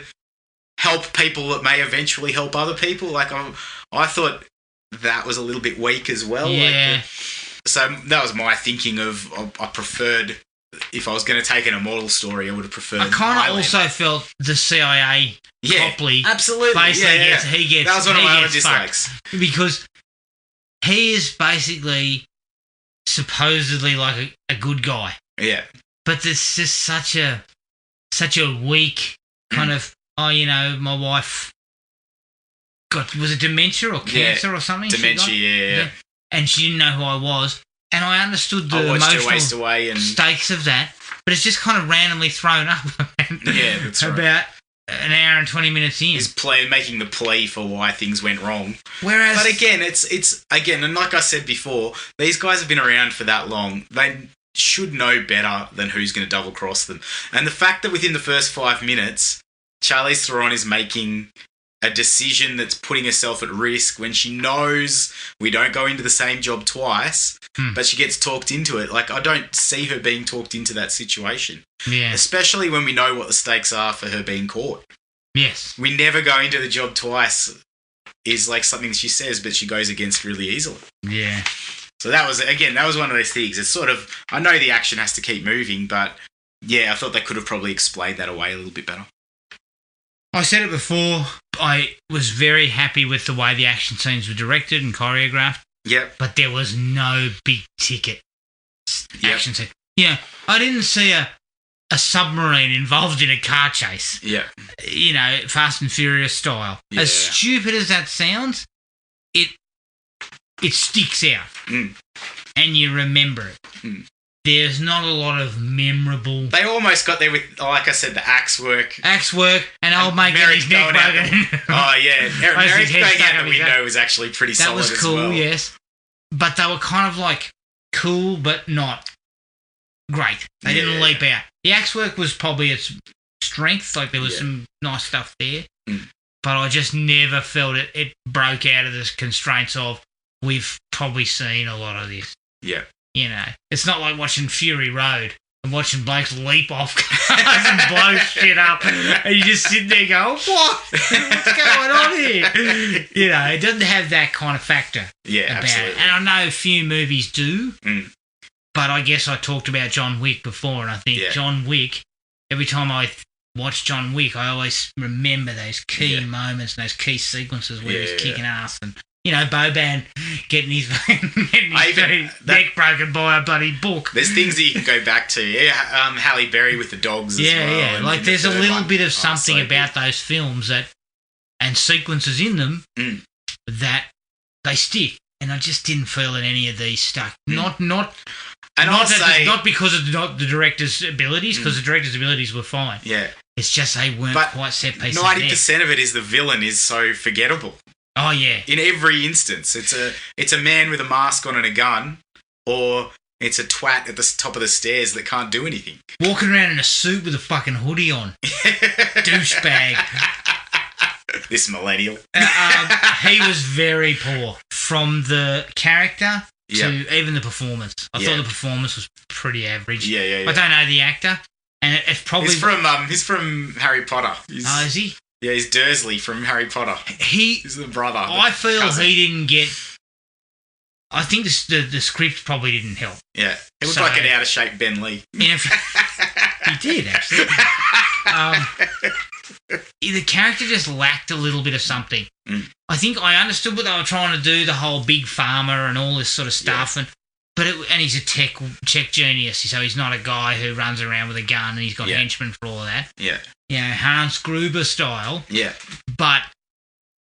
help people that may eventually help other people. Like I thought that was a little bit weak as well. Yeah. So that was my thinking of I preferred, if I was going to take an immortal story, I would have preferred I kind of also felt the CIA properly. Absolutely. Basically he gets that was one of my other dislikes. Because he is basically supposedly like a good guy. Yeah. But there's just such a weak kind of, my wife was it dementia or cancer or something? Dementia, yeah. and she didn't know who I was, and I understood the I watched her emotional waste away and stakes of that, but it's just kind of randomly thrown up. Yeah, that's right. About an hour and 20 minutes in. He's making the plea for why things went wrong. Whereas, but again, it's again, and like I said before, these guys have been around for that long. They should know better than who's going to double cross them. And the fact that within the first 5 minutes, Charlize Theron is making a decision that's putting herself at risk when she knows we don't go into the same job twice, but she gets talked into it. Like, I don't see her being talked into that situation. Yeah. Especially when we know what the stakes are for her being caught. Yes. We never go into the job twice is like something she says, but she goes against really easily. Yeah. So that was one of those things. It's sort of, I know the action has to keep moving, but yeah, I thought they could have probably explained that away a little bit better. I said it before, I was very happy with the way the action scenes were directed and choreographed. Yep. But there was no big ticket action scene. You know, I didn't see a submarine involved in a car chase. Yeah. You know, Fast and Furious style. Yeah. As stupid as that sounds, it sticks out. And you remember it. There's not a lot of memorable... They almost got there with, like I said, the axe work. And old mate getting his neck broken. Oh, yeah. Merrick going out the window was actually pretty solid as well. That was cool, yes. But they were kind of like cool, but not great. They didn't leap out. The axe work was probably its strength. Like, there was some nice stuff there. But I just never felt it broke out of the constraints of, we've probably seen a lot of this. Yeah. You know, it's not like watching Fury Road and watching blokes leap off cars and blow shit up, and you just sit there going, what? What's going on here? You know, it doesn't have that kind of factor. Yeah, about absolutely. it. And I know a few movies do, but I guess I talked about John Wick before, and I think John Wick, every time I watch John Wick, I always remember those key moments and those key sequences where he's kicking ass and, you know, Boban getting his neck broken by a bloody book. There's things that you can go back to. Halle Berry with the dogs as well. Yeah. Like, there's a little bit of something about those films and sequences in them that they stick. And I just didn't feel that any of these stuck. Not because of the director's abilities, because the director's abilities were fine. Yeah. It's just they weren't quite set pieces. 90% of it is the villain is so forgettable. Oh, yeah. In every instance. It's a man with a mask on and a gun, or it's a twat at the top of the stairs that can't do anything. Walking around in a suit with a fucking hoodie on. Douchebag. This millennial. He was very poor. From the character to even the performance. I thought the performance was pretty average. Yeah. I don't know the actor. And it's probably... He's from Harry Potter. Is he? Yeah, he's Dursley from Harry Potter. He's the brother. I feel cousin. He didn't get... I think the script probably didn't help. Yeah. It looked like an out-of-shape Ben Lee. He did, actually. The character just lacked a little bit of something. I think I understood what they were trying to do, the whole big farmer and all this sort of stuff, and he's a tech genius, so he's not a guy who runs around with a gun and he's got henchmen for all of that. Yeah. You know, Hans Gruber style. Yeah. But...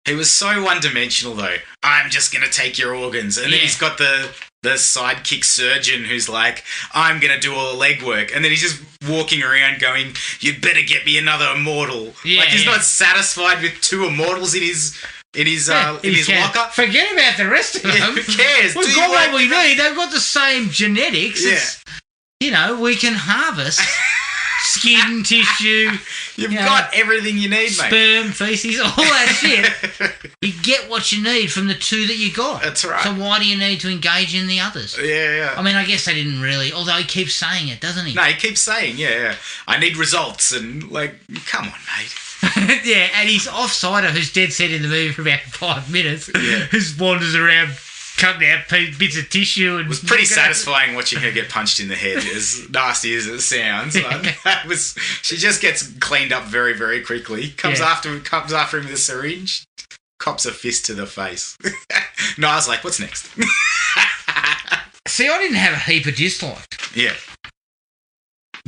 he was so one-dimensional, though. I'm just going to take your organs. And then he's got the sidekick surgeon who's like, I'm going to do all the legwork. And then he's just walking around going, you'd better get me another immortal. Yeah, like, he's not satisfied with 2 immortals in his locker. Forget about the rest of them. Who cares? We've got what we need. They've got the same genetics. Yeah. You know, we can harvest skin, tissue. You've got everything you need, mate. Sperm, feces, all that shit. You get what you need from the 2 that you got. That's right. So why do you need to engage in the others? Yeah. I mean, I guess they didn't really, although he keeps saying it, doesn't he? No, he keeps saying, I need results. And, like, come on, mate. Yeah, and he's off-sider who's dead set in the movie for about 5 minutes, who wanders around cutting out bits of tissue. And it was pretty satisfying watching her get punched in the head, as nasty as it sounds. She just gets cleaned up very, very quickly. Comes after him with a syringe, cops a fist to the face. No, I was like, what's next? See, I didn't have a heap of dislike. Yeah.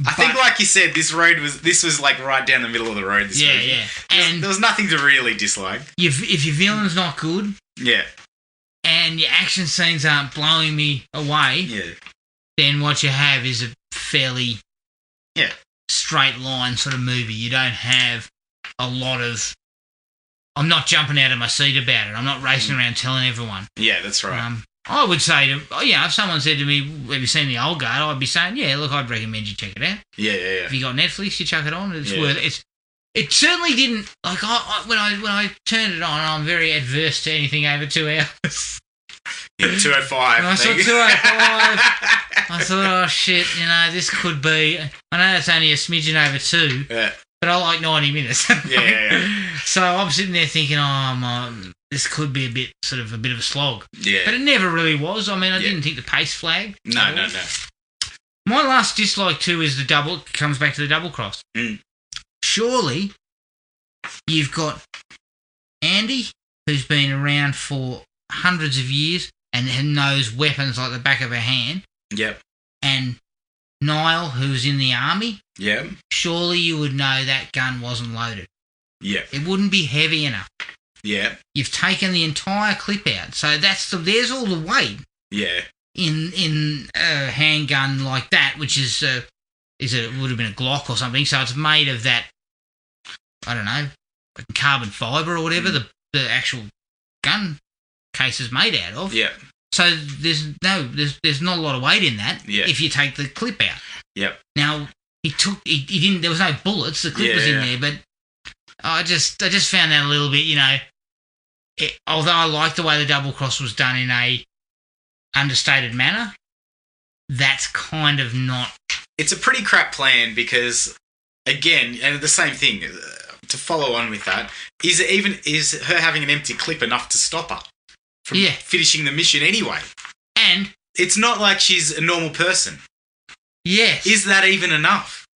I think, like you said, this was like right down the middle of the road. This movie. And there was nothing to really dislike. If your villain's not good, and and your action scenes aren't blowing me away, then what you have is a fairly straight line sort of movie. You don't have a lot of... I'm not jumping out of my seat about it. I'm not racing around telling everyone. Yeah, that's right. I would say, if someone said to me, have you seen The Old Guard? I'd be saying, yeah, look, I'd recommend you check it out. Yeah. If you got Netflix, you chuck it on. It's worth it. It certainly didn't... Like, when I turned it on, I'm very adverse to anything over 2 hours. Yeah, 205. I saw 205. I thought, oh, shit, this could be... I know it's only a smidgen over 2, but I like 90 minutes. Yeah. So I'm sitting there thinking, this could be a bit of a slog. Yeah. But it never really was. I mean, I didn't think the pace flagged. No. My last dislike too is comes back to the double cross. Surely you've got Andy, who's been around for hundreds of years and knows weapons like the back of her hand. Yep. And Niall, who's in the army. Yep. Surely you would know that gun wasn't loaded. Yeah. It wouldn't be heavy enough. Yeah. You've taken the entire clip out, so there's all the weight. Yeah. In a handgun like that, which it would have been a Glock or something. So it's made of that, I don't know, carbon fibre or whatever the actual gun case is made out of. Yeah. So there's not a lot of weight in that. Yeah. If you take the clip out. Yep. Now he didn't. There was no bullets. The clip was in there, but I just found that a little bit, although I like the way the double cross was done in a understated manner, that's kind of not... It's a pretty crap plan because, again, and the same thing, to follow on with that, is her having an empty clip enough to stop her from finishing the mission anyway? And... It's not like she's a normal person. Yes. Is that even enough?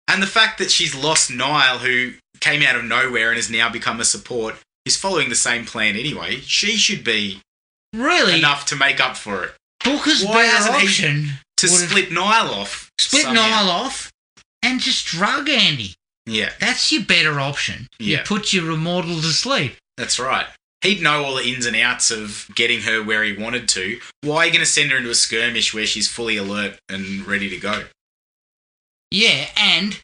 And the fact that she's lost Niall, who came out of nowhere and has now become a support, is following the same plan anyway. She should be enough to make up for it. Booker's better option to split Niall off. Niall off and just drug Andy. Yeah. That's your better option. Yeah. You put your immortal to sleep. That's right. He'd know all the ins and outs of getting her where he wanted to. Why are you going to send her into a skirmish where she's fully alert and ready to go? Yeah, and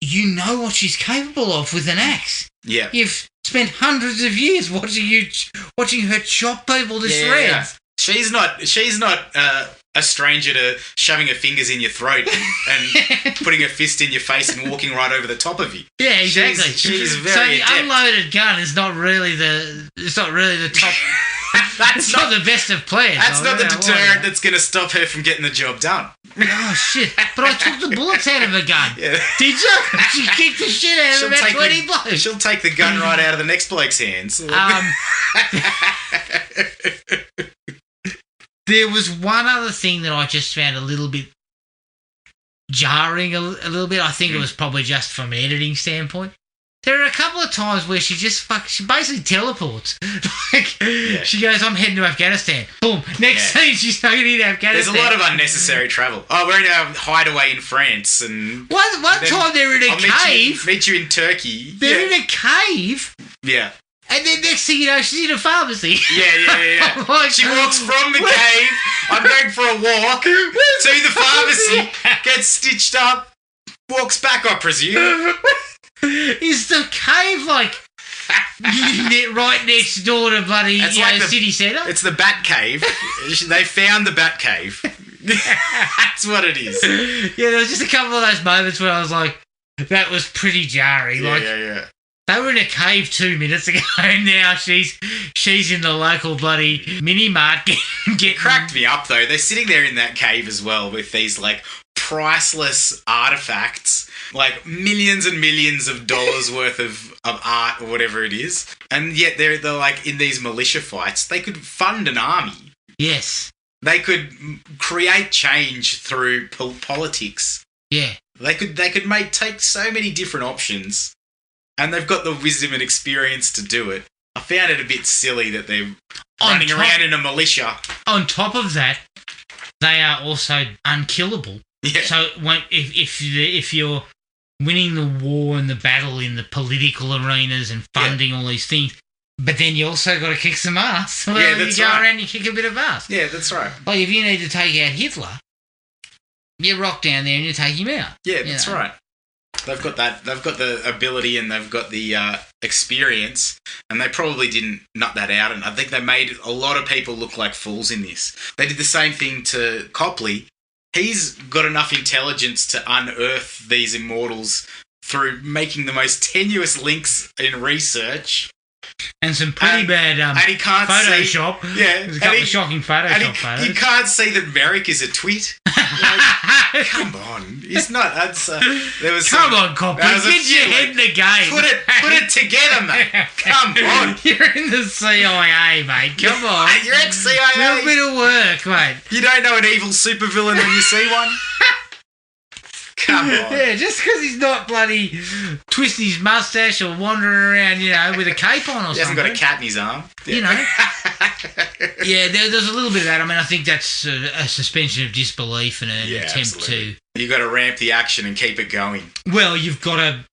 you know what she's capable of with an axe. Yeah. You've spent hundreds of years watching her chop people to shreds. Yeah. She's not a stranger to shoving her fingers in your throat and putting her fist in your face and walking right over the top of you. Yeah, exactly. She's very adept. So the unloaded gun is not really the top. That's not the best of plans. That's not the deterrent that's going to stop her from getting the job done. Oh, shit. But I took the bullets out of her gun. Yeah. Did you? She kicked the shit out of about 20 blokes. She'll take the gun right out of the next bloke's hands. There was one other thing that I just found a little bit jarring, a little bit. I think it was probably just from an editing standpoint. There are a couple of times where she basically teleports. She goes, I'm heading to Afghanistan. Boom. Next scene, she's stuck in Afghanistan. There's a lot of unnecessary travel. Oh, we're in a hideaway in France. And one time they're in a cave. Meet you in Turkey. They're in a cave. Yeah. And then next thing you know, she's in a pharmacy. Yeah. Like, she walks from the cave. I'm going for a walk to the pharmacy. Gets stitched up. Walks back, I presume. Is the cave like right next door to bloody city centre? It's the Bat Cave. They found the Bat Cave. That's what it is. Yeah, there was just a couple of those moments where I was like, that was pretty jarring. Yeah. They were in a cave 2 minutes ago, and now she's in the local bloody mini mart. It cracked me up though. They're sitting there in that cave as well with these priceless artifacts, millions and millions of dollars worth of art or whatever it is, and yet they're in these militia fights. They could fund an army. Yes, they could create change through politics. Yeah, they could take so many different options, and they've got the wisdom and experience to do it. I found it a bit silly that they're running around in a militia. On top of that, they are also unkillable. Yeah. So if you're winning the war and the battle in the political arenas and funding all these things, But then you also got to kick some ass. Well, Yeah, that's you go right. around, you kick a bit of ass. Yeah, that's right. Like, if you need to take out Hitler, you rock down there and you take him out. Yeah, that's right. They've got that. They've got the ability and they've got the experience, and they probably didn't nut that out. And I think they made a lot of people look like fools in this. They did the same thing to Copley. He's got enough intelligence to unearth these immortals through making the most tenuous links in research. And some pretty bad and he can't Photoshop. See, yeah, There's a couple of shocking Photoshop photos. You can't see that Merrick is a twit. Like, come on, he's not. There was come on, Copley, get your head in the game. Put it together, mate. Come on, you're in the CIA, mate. Come on, you're ex-CIA. Do a bit of work, mate. You don't know an evil supervillain when you see one. Come on. Yeah, just because he's not bloody twisting his mustache or wandering around, with a cape on or something. He hasn't got a cat in his arm. Yeah. Yeah, there's a little bit of that. I mean, I think that's a suspension of disbelief and an attempt to... You've got to ramp the action and keep it going. Well, you've got to...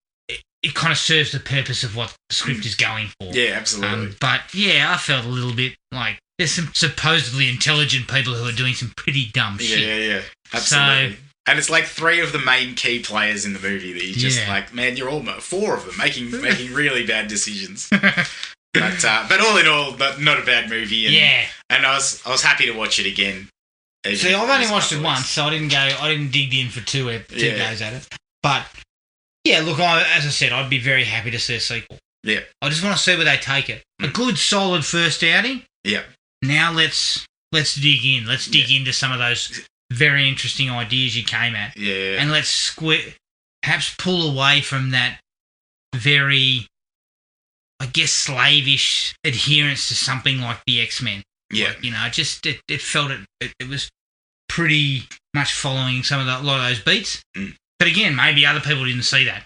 It kind of serves the purpose of what the script is going for. Yeah, absolutely. But, yeah, I felt a little bit like there's some supposedly intelligent people who are doing some pretty dumb shit. Yeah. Absolutely. And it's like 3 of the main key players in the movie that you just like, man, you're all 4 of them making really bad decisions. But all in all, not a bad movie. And I was happy to watch it again. See, I've only watched it once, so I didn't dig in for two goes at it. But yeah, look, as I said, I'd be very happy to see a sequel. Yeah, I just want to see where they take it. A good, solid first outing. Yeah. Now let's dig in. Let's dig into some of those very interesting ideas you came at. Yeah. And let's perhaps pull away from that very, I guess, slavish adherence to something like the X-Men. Yeah. Like, it felt it was pretty much following a lot of those beats. Mm. But again, maybe other people didn't see that.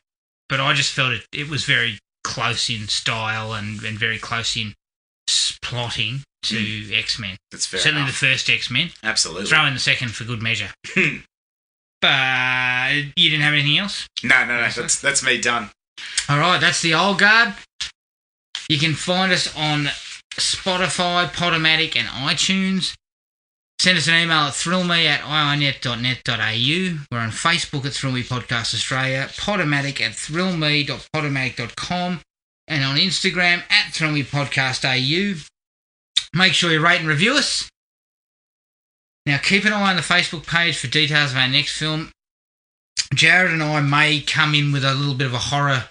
But I just felt it was very close in style and very close in plotting to X-Men. That's fair Certainly enough. The first X-Men. Absolutely. Throw in the second for good measure. But you didn't have anything else? No. That's me done. All right, that's the old guard. You can find us on Spotify, Podomatic and iTunes. Send us an email at thrillme@iinet.net.au. We're on Facebook at Thrill Me Podcast Australia, Podomatic at thrillme.podomatic.com, and on Instagram at Thrill Me Podcast AU. Make sure you rate and review us. Now, keep an eye on the Facebook page for details of our next film. Jared and I may come in with a little bit of a horror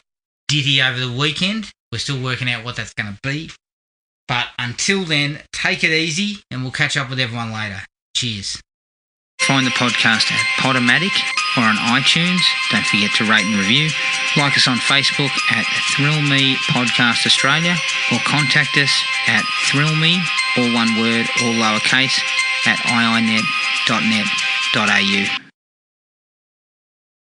ditty over the weekend. We're still working out what that's going to be. But until then, take it easy and we'll catch up with everyone later. Cheers. Find the podcast at Podomatic or on iTunes. Don't forget to rate and review. Like us on Facebook at Thrill Me Podcast Australia or contact us at thrillme, all one word, all lowercase, at iinet.net.au.